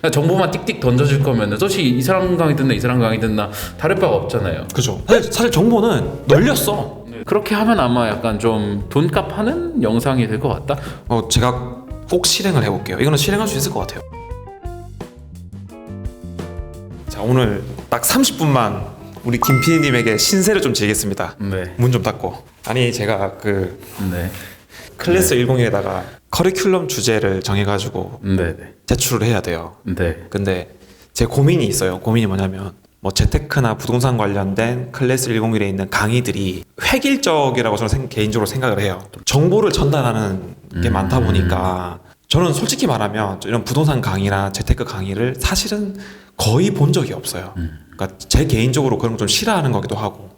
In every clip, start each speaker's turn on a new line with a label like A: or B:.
A: 그냥 정보만 띡띡 던져줄 거면은 솔직히 이 사람 강의 듣나 이 사람 강의 듣나 다를 바가 없잖아요.
B: 그죠. 사실 정보는 널렸어.
A: 그렇게 하면 아마 약간 좀 돈값 하는 영상이 될 것 같다.
B: 제가 꼭 실행을 해볼게요. 이거는 실행할 수 있을 것 같아요. 자, 오늘 딱 30분만 우리 김 PD님에게 신세를 좀 지겠습니다.
A: 네.
B: 문 좀 닫고. 아니 제가
A: 네.
B: 클래스 101에다가 커리큘럼 주제를 정해가지고
A: 네.
B: 제출을 해야 돼요.
A: 네.
B: 근데 제 고민이 있어요. 고민이 뭐냐면 뭐 재테크나 부동산 관련된 클래스 101에 있는 강의들이 획일적이라고 저는 개인적으로 생각을 해요. 정보를 전달하는 게 많다 보니까 저는 솔직히 말하면 이런 부동산 강의나 재테크 강의를 사실은 거의 본 적이 없어요. 그러니까 제 개인적으로 그런 거 좀 싫어하는 거기도 하고.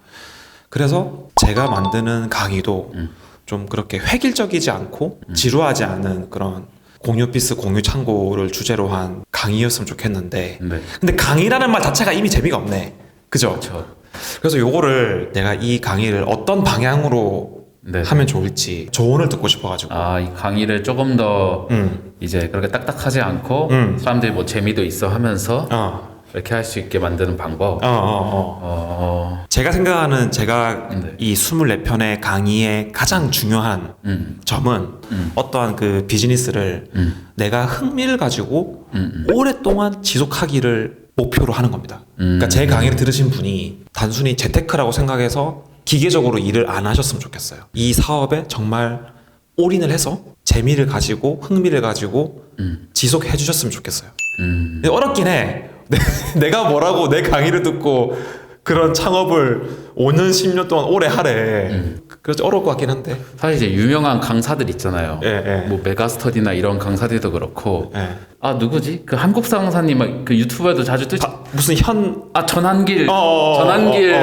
B: 그래서 제가 만드는 강의도 좀 그렇게 획일적이지 않고 지루하지 않은 그런 공유 피스, 공유 창고를 주제로 한 강의였으면 좋겠는데
A: 네.
B: 근데 강의라는 말 자체가 이미 재미가 없네. 그죠?
A: 그렇죠.
B: 그래서 요거를 내가 이 강의를 어떤 방향으로
A: 네.
B: 하면 좋을지 조언을 듣고 싶어가지고
A: 이 강의를 조금 더 이제 그렇게 딱딱하지 않고 사람들이 뭐 재미도 있어 하면서 이렇게 할 수 있게 만드는 방법.
B: 제가 생각하는 제가
A: 네.
B: 이 24편의 강의의 가장 중요한 점은 어떠한 그 비즈니스를 내가 흥미를 가지고 오랫동안 지속하기를 목표로 하는 겁니다. 그러니까 제 강의를 들으신 분이 단순히 재테크라고 생각해서 기계적으로 일을 안 하셨으면 좋겠어요. 이 사업에 정말 올인을 해서 재미를 가지고 흥미를 가지고 지속해 주셨으면 좋겠어요. 근데 어렵긴 해. 내가 뭐라고 내 강의를 듣고 그런 창업을 5년 10년 동안 오래 하래. 그래서 어려울 것 같긴 한데.
A: 사실 이제 유명한 강사들 있잖아요.
B: 예.
A: 뭐 메가스터디나 이런 강사들도 그렇고.
B: 예.
A: 누구지? 그 한국사 강사님 그 유튜브에도 자주 뜨지.
B: 무슨
A: 전한길. 전한길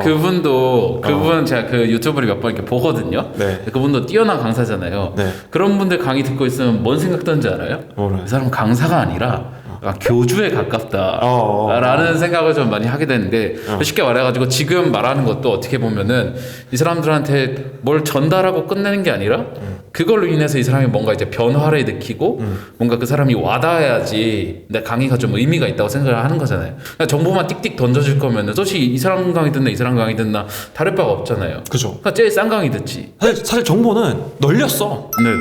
A: 그분도 그분 제가 그 유튜브를 몇 번 이렇게 보거든요.
B: 네.
A: 그분도 뛰어난 강사잖아요.
B: 네.
A: 그런 분들 강의 듣고 있으면 뭔 생각 드는지 알아요?
B: 뭐래?
A: 이 사람 강사가 아니라 교주에 가깝다라는 생각을 좀 많이 하게 되는데 쉽게 말해가지고 지금 말하는 것도 어떻게 보면은 이 사람들한테 뭘 전달하고 끝내는 게 아니라 그걸로 인해서 이 사람이 뭔가 이제 변화를 느끼고 뭔가 그 사람이 와닿아야지 내 강의가 좀 의미가 있다고 생각을 하는 거잖아요. 그러니까 정보만 띡띡 던져줄 거면은 솔직히 이 사람 강의 듣나 이 사람 강의 듣나 다를 바가 없잖아요.
B: 그죠.
A: 그러니까 제일 싼 강의 듣지.
B: 사실 정보는 널렸어.
A: 네네.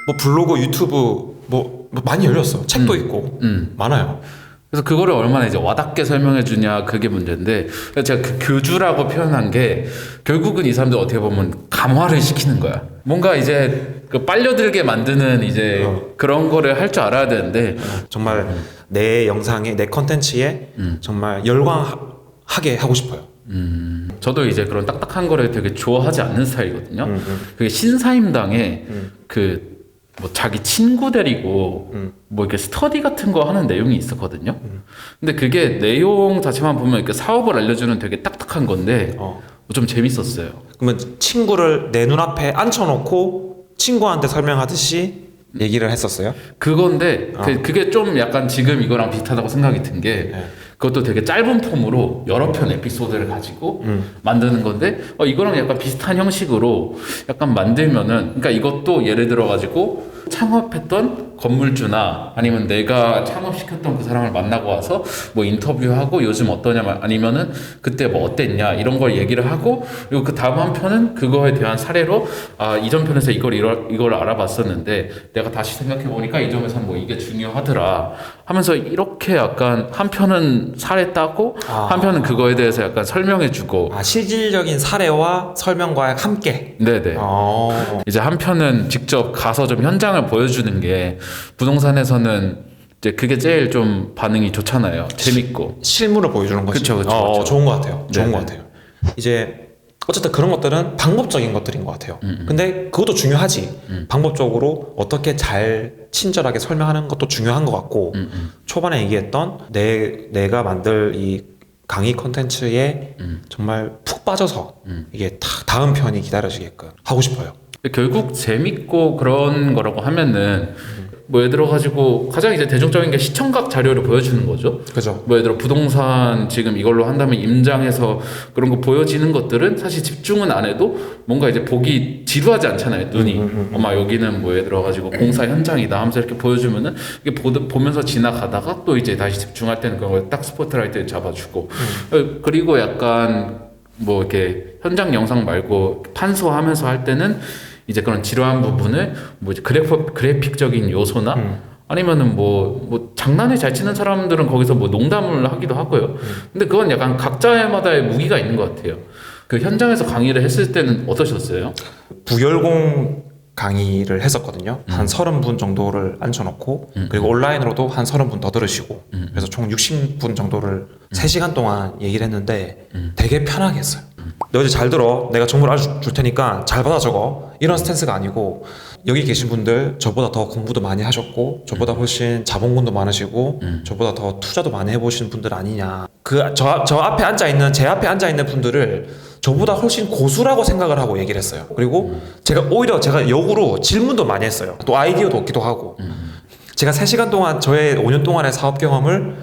B: 뭐 블로그, 유튜브 뭐 많이 열렸어. 책도 있고 많아요.
A: 그래서 그거를 얼마나 이제 와닿게 설명해 주냐 그게 문제인데 제가 그 교주라고 표현한 게 결국은 이 사람들 어떻게 보면 감화를 시키는 거야. 뭔가 이제 그 빨려들게 만드는 이제 그런 거를 할 줄 알아야 되는데
B: 정말 내 영상에 내 컨텐츠에 정말 열광하게 하고 싶어요.
A: 저도 이제 그런 딱딱한 거를 되게 좋아하지 않는 스타일이거든요. 그게 신사임당에 그 뭐 자기 친구 데리고 뭐 이렇게 스터디 같은 거 하는 내용이 있었거든요. 근데 그게 내용 자체만 보면 이렇게 사업을 알려주는 되게 딱딱한 건데 좀 재밌었어요.
B: 그러면 친구를 내 눈앞에 앉혀놓고 친구한테 설명하듯이 얘기를 했었어요?
A: 그건데 그게 좀 약간 지금 이거랑 비슷하다고 생각이 든 게 그것도 되게 짧은 폼으로 여러 편 에피소드를 가지고 만드는 건데 이거랑 약간 비슷한 형식으로 약간 만들면은 그러니까 이것도 예를 들어 가지고 창업했던 건물주나 아니면 내가 창업시켰던 그 사람을 만나고 와서 뭐 인터뷰하고 요즘 어떠냐 아니면은 그때 뭐 어땠냐 이런 걸 얘기를 하고 그리고 그 다음 한 편은 그거에 대한 사례로 이전 편에서 이걸 알아봤었는데 내가 다시 생각해 보니까 이 점에서는 뭐 이게 중요하더라 하면서 이렇게 약간 한 편은 사례 따고 한 편은 그거에 대해서 약간 설명해 주고
B: 실질적인 사례와 설명과 함께.
A: 네네. 이제 한 편은 직접 가서 좀 현장을 보여주는 게 부동산에서는 이제 그게 제일 좀 반응이 좋잖아요. 재밌고
B: 실물을 보여주는 거지.
A: 그쵸.
B: 좋은 것 같아요. 좋은
A: 네네.
B: 것 같아요. 이제 어쨌든 그런 것들은 방법적인 것들인 것 같아요. 근데 그것도 중요하지. 방법적으로 어떻게 잘 친절하게 설명하는 것도 중요한 것 같고 초반에 얘기했던 내가 만들 이 강의 콘텐츠에 정말 푹 빠져서 이게 다음 편이 기다려지게끔 하고 싶어요.
A: 결국 재밌고 그런 거라고 하면은 뭐 예를 들어 가지고 가장 이제 대중적인 게 시청각 자료를 보여주는 거죠.
B: 그죠.
A: 뭐 예를 들어 부동산 지금 이걸로 한다면 임장해서 그런 거 보여지는 것들은 사실 집중은 안 해도 뭔가 이제 보기 지루하지 않잖아요, 눈이. 엄마 여기는 뭐 예를 들어 가지고 공사 현장이다 하면서 이렇게 보여주면은 이게 보면서 지나가다가 또 이제 다시 집중할 때는 그런 걸 딱 스포트라이트를 잡아주고 그리고 약간 뭐 이렇게 현장 영상 말고 판소하면서 할 때는 이제 그런 지루한 부분을 뭐 이제 그래픽적인 요소나 아니면은 뭐 장난을 잘 치는 사람들은 거기서 뭐 농담을 하기도 하고요. 근데 그건 약간 각자마다의 무기가 있는 것 같아요. 그 현장에서 강의를 했을 때는 어떠셨어요?
B: 부열공 강의를 했었거든요. 한 30분 정도를 앉혀놓고 그리고 온라인으로도 한 30분 더 들으시고 그래서 총 60분 정도를 3시간 동안 얘기를 했는데 되게 편하게 했어요. 너 이제 잘 들어. 내가 정보를 알려줄 테니까 잘 받아 적어. 이런 스탠스가 아니고 여기 계신 분들 저보다 더 공부도 많이 하셨고 저보다 훨씬 자본금도 많으시고 저보다 더 투자도 많이 해보신 분들 아니냐. 저 앞에 앉아있는 제 앞에 앉아있는 분들을 저보다 훨씬 고수라고 생각을 하고 얘기를 했어요. 그리고 오히려 제가 역으로 질문도 많이 했어요. 또 아이디어도 얻기도 하고 제가 3시간 동안 저의 5년 동안의 사업 경험을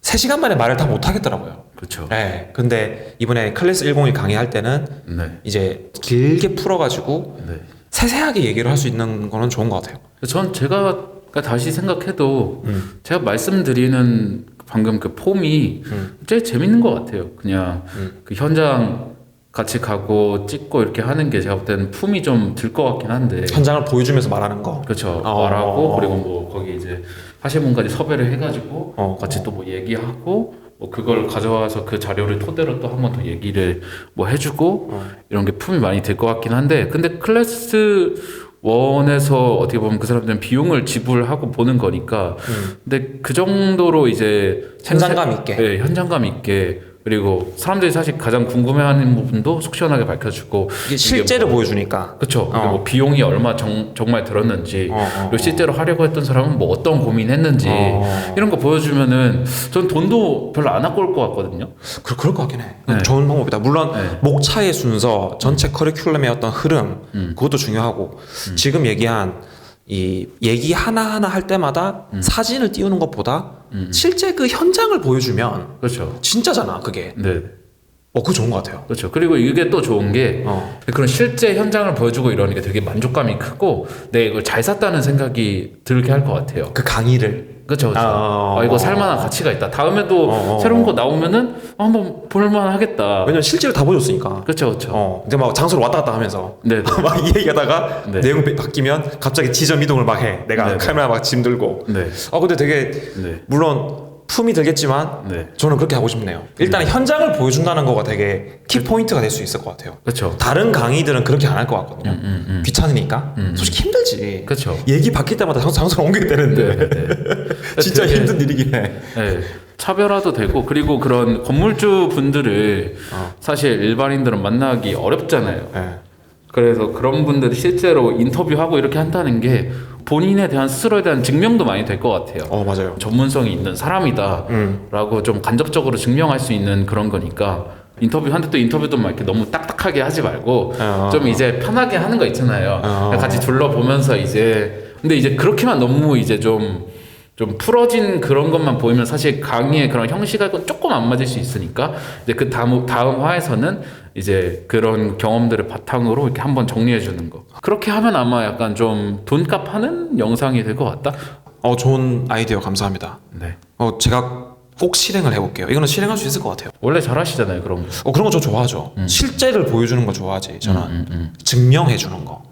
B: 3시간 만에 말을 다 못하겠더라고요.
A: 그렇죠.
B: 네. 근데 이번에 클래스 101 강의할 때는
A: 네.
B: 이제 길게 풀어가지고
A: 네.
B: 세세하게 얘기를 할 수 있는 거는 좋은 것 같아요.
A: 전 제가 다시 생각해도 제가 말씀드리는 방금 그 폼이 제일 재밌는 것 같아요. 그냥 그 현장 같이 가고 찍고 이렇게 하는 게 제가 볼 때는 품이 좀 들 것 같긴 한데.
B: 현장을 보여주면서 말하는 거.
A: 그렇죠. 말하고 그리고 뭐 거기 이제 하실 분까지 섭외를 해가지고 같이 또 뭐 얘기하고 뭐 그걸 가져와서 그 자료를 토대로 또 한 번 더 얘기를 뭐 해주고 이런 게 품이 많이 들 것 같긴 한데 근데 클래스 원에서 어떻게 보면 그 사람들은 비용을 지불하고 보는 거니까 근데 그 정도로 이제
B: 현장감 있게.
A: 네, 현장감 있게 그리고 사람들이 사실 가장 궁금해하는 부분도 속 시원하게 밝혀주고
B: 이게 실제로 보여주니까.
A: 그렇죠. 뭐 비용이 얼마 정말 들었는지 그리고 실제로 하려고 했던 사람은 뭐 어떤 고민했는지 이런 거 보여주면은 전 돈도 별로 안 아까울 것 같거든요.
B: 그럴 것 같긴 해.
A: 네.
B: 좋은 방법이다. 물론
A: 네.
B: 목차의 순서, 전체 커리큘럼의 어떤 흐름 그것도 중요하고 지금 얘기한 이 얘기 하나하나 할 때마다 사진을 띄우는 것보다 실제 그 현장을 보여주면
A: 그렇죠.
B: 진짜잖아 그게.
A: 네.
B: 그거 좋은 것 같아요.
A: 그렇죠. 그리고 이게 또 좋은 게 그런 실제 현장을 보여주고 이러는 게 되게 만족감이 크고 내가 이걸 잘 샀다는 생각이 들게 할 것 같아요.
B: 그 강의를.
A: 그렇죠. 이거 살만한 가치가 있다. 다음에도 새로운 거 나오면은 한번 볼만 하겠다.
B: 왜냐면 실제로 다 보여줬으니까.
A: 그렇죠, 그렇죠.
B: 근데 막 장소를 왔다 갔다 하면서
A: 네.
B: 막 이 얘기하다가
A: 네.
B: 내용 바뀌면 갑자기 지점 이동을 막 해. 내가
A: 네.
B: 카메라 막 짐 들고.
A: 네.
B: 근데 되게
A: 네.
B: 물론 품이 들겠지만
A: 네.
B: 저는 그렇게 하고 싶네요. 일단 현장을 보여준다는 거가 되게 키포인트가 될 수 있을 것 같아요.
A: 그렇죠.
B: 다른 강의들은 그렇게 안 할 것 같거든요. 귀찮으니까. 솔직히 힘들지.
A: 그렇죠.
B: 얘기 바뀔 때마다 장소를 옮겨야 되는데.
A: 네, 네.
B: 진짜
A: 되게-
B: 힘든 일이긴 해.
A: 네. 차별화도 되고 그리고 그런 건물주 분들을 사실 일반인들은 만나기 어렵잖아요.
B: 네.
A: 그래서 그런 분들이 실제로 인터뷰하고 이렇게 한다는 게 본인에 대한 스스로에 대한 증명도 많이 될 것 같아요.
B: 맞아요.
A: 전문성이 있는 사람이다 라고 좀 간접적으로 증명할 수 있는 그런 거니까 인터뷰하는데 또 인터뷰도 막 이렇게 너무 딱딱하게 하지 말고 좀 이제 편하게 하는 거 있잖아요. 같이 둘러보면서 이제 근데 이제 그렇게만 너무 이제 좀 풀어진 그런 것만 보이면 사실 강의의 그런 형식하고는 조금 안 맞을 수 있으니까 이제 그 다음 화에서는 이제 그런 경험들을 바탕으로 이렇게 한번 정리해 주는 거. 그렇게 하면 아마 약간 좀 돈값 하는 영상이 될 것 같다.
B: 좋은 아이디어 감사합니다.
A: 네.
B: 제가 꼭 실행을 해볼게요. 이거는 실행할 수 있을 것 같아요.
A: 원래 잘하시잖아요 그런 거.
B: 그런 거 저 좋아하죠. 실제를 보여주는 거 좋아하지. 저는 증명해주는 거.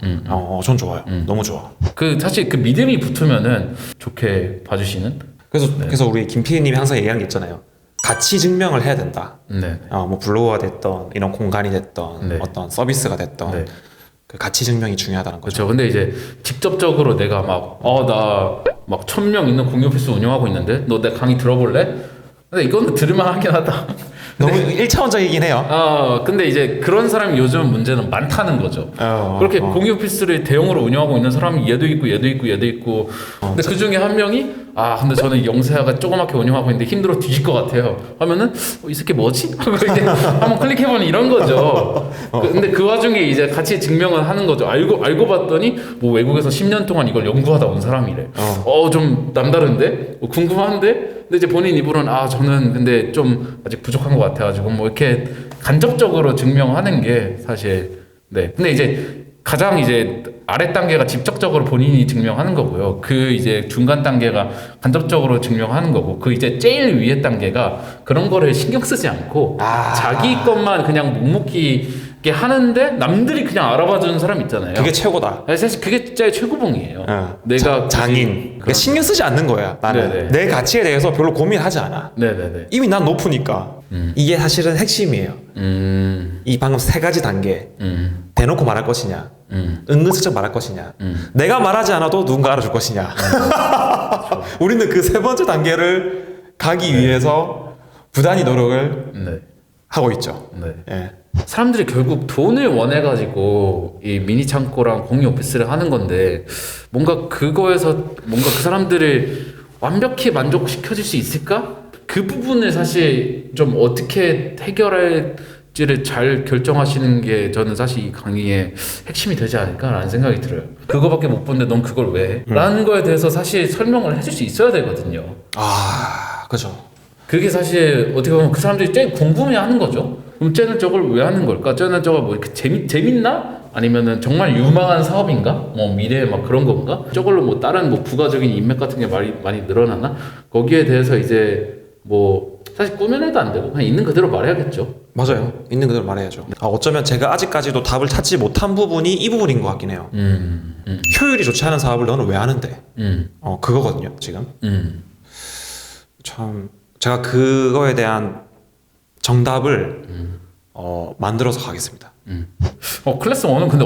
B: 전 좋아요. 너무 좋아.
A: 그 사실 그 믿음이 붙으면은 좋게 봐주시는.
B: 그래서 우리 김 PD님이 항상 얘기하는 게 있잖아요. 가치 증명을 해야 된다.
A: 네.
B: 뭐 블로그가 됐던 이런 공간이 됐던
A: 네.
B: 어떤 서비스가 됐던
A: 네.
B: 그 가치 증명이 중요하다는 거죠.
A: 그렇죠. 근데 이제 직접적으로 내가 나 막 1,000명 있는 공유 오피스 운영하고 있는데 너 내 강의 들어볼래? 근데 이거는 들을만 하긴 하다.
B: 너무 1차원적이긴 해요.
A: 근데 이제 그런 사람이 요즘 문제는 많다는 거죠. 그렇게 공유 오피스를 대형으로 운영하고 있는 사람이 얘도 있고. 근데 그 중에 한 명이 아 근데 저는 영세아가 조그맣게 운영하고 있는데 힘들어 뒤질 것 같아요 하면은 이 새끼 뭐지? 하고 이제 한번 클릭해보는 이런 거죠. 근데 그 와중에 이제 같이 증명을 하는 거죠. 알고 봤더니 뭐 외국에서 10년 동안 이걸 연구하다 온 사람이래. 좀 남다른데? 궁금한데? 근데 이제 본인 입으로는 아 저는 근데 좀 아직 부족한 것 같아가지고 뭐 이렇게 간접적으로 증명하는 게 사실 네. 근데 이제 가장 이제 아래 단계가 직접적으로 본인이 증명하는 거고요. 그 이제 중간 단계가 간접적으로 증명하는 거고, 그 이제 제일 위에 단계가 그런 거를 신경 쓰지 않고 자기 것만 그냥 묵묵히 하는데 남들이 그냥 알아봐 주는 사람 있잖아요.
B: 그게 최고다.
A: 사실 그게 진짜 최고봉이에요. 내가
B: 장인. 그러니까 신경 쓰지 않는 거야. 나는
A: 네네.
B: 내 가치에 대해서 별로 고민하지 않아.
A: 네네네.
B: 이미 난 높으니까. 이게 사실은 핵심이에요. 이 방금 세 가지 단계. 대놓고 말할 것이냐, 은근슬쩍 말할 것이냐, 내가 말하지 않아도 누군가 알아줄 것이냐. 우리는 그 세 번째 단계를 가기 위해서 부단히 노력을 하고 있죠.
A: 네.
B: 예.
A: 사람들이 결국 돈을 원해가지고 이 미니 창고랑 공유 오피스를 하는 건데 뭔가 그거에서 뭔가 그 사람들을 완벽히 만족시켜줄 수 있을까? 그 부분을 사실 좀 어떻게 해결할지를 잘 결정하시는 게 저는 사실 이 강의의 핵심이 되지 않을까라는 생각이 들어요. 그거밖에 못 본데 넌 그걸 왜 해? 라는 거에 대해서 사실 설명을 해줄 수 있어야 되거든요.
B: 그죠.
A: 그게 사실 어떻게 보면 그 사람들이 제일 궁금해하는 거죠. 그럼 쟤는 저걸 왜 하는 걸까? 쟤는 저거 뭐 이렇게 재밌나? 아니면은 정말 유망한 사업인가? 뭐 미래에 막 그런 건가? 저걸로 뭐 다른 뭐 부가적인 인맥 같은 게 많이 늘어나나? 거기에 대해서 이제 뭐 사실 꾸며내도 안 되고 그냥 있는 그대로 말해야겠죠.
B: 맞아요. 있는 그대로 말해야죠. 어쩌면 제가 아직까지도 답을 찾지 못한 부분이 이 부분인 것 같긴 해요. 효율이 좋지 않은 사업을 너는 왜 하는데? 그거거든요, 지금. 참 제가 그거에 대한 정답을 만들어서 가겠습니다.
A: 클래스 1은 근데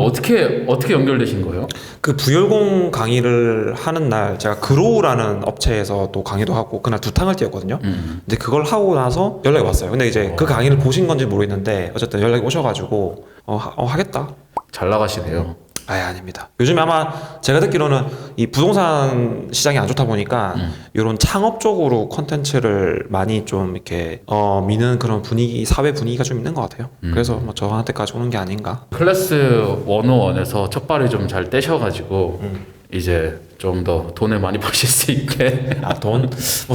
A: 어떻게 연결되신 거예요?
B: 그 부열공 강의를 하는 날 제가 그로우라는 업체에서 또 강의도 하고 그날 2탕을 뛰었거든요. 근데 그걸 하고 나서 연락이 왔어요. 근데 이제 그 강의를 보신 건지 모르겠는데 어쨌든 연락이 오셔가지고 하겠다.
A: 잘 나가시네요.
B: 아닙니다. 요즘에 아마 제가 듣기로는 이 부동산 시장이 안 좋다 보니까 이런 창업 쪽으로 콘텐츠를 많이 좀 이렇게 미는 그런 분위기, 사회 분위기가 좀 있는 것 같아요. 그래서 뭐 저한테까지 오는 게 아닌가.
A: 클래스 101에서 첫 발을 좀 잘 떼셔가지고 이제 좀 더 돈을 많이 버실 수 있게.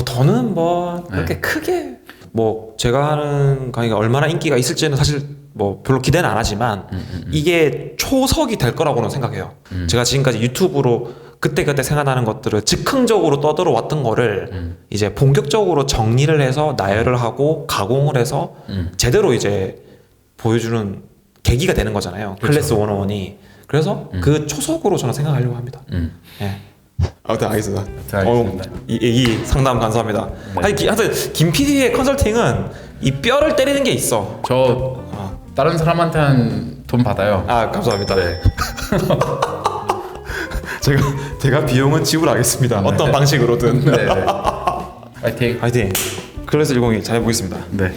B: 돈은 뭐 그렇게 크게 뭐 제가 하는 강의가 얼마나 인기가 있을지는 사실 뭐 별로 기대는 안 하지만 이게 초석이 될 거라고는 생각해요. 제가 지금까지 유튜브로 그때그때 생각나는 것들을 즉흥적으로 떠들어 왔던 거를 이제 본격적으로 정리를 해서 나열을 하고 가공을 해서 제대로 이제 보여주는 계기가 되는 거잖아요.
A: 그렇죠.
B: 클래스 101이. 그래서 그 초석으로 저는 생각하려고 합니다. 예. 아무튼 알겠습니다. 이 상담 감사합니다. 하여튼 김 PD의 컨설팅은 이 뼈를 때리는 게 있어.
A: 저 다른 사람한테는 돈 받아요.
B: 감사합니다.
A: 네.
B: 제가 비용은 지불하겠습니다. 어떤 방식으로든.
A: 네. 파이팅.
B: 화이팅. 클래스 101 잘 해보겠습니다.
A: 네.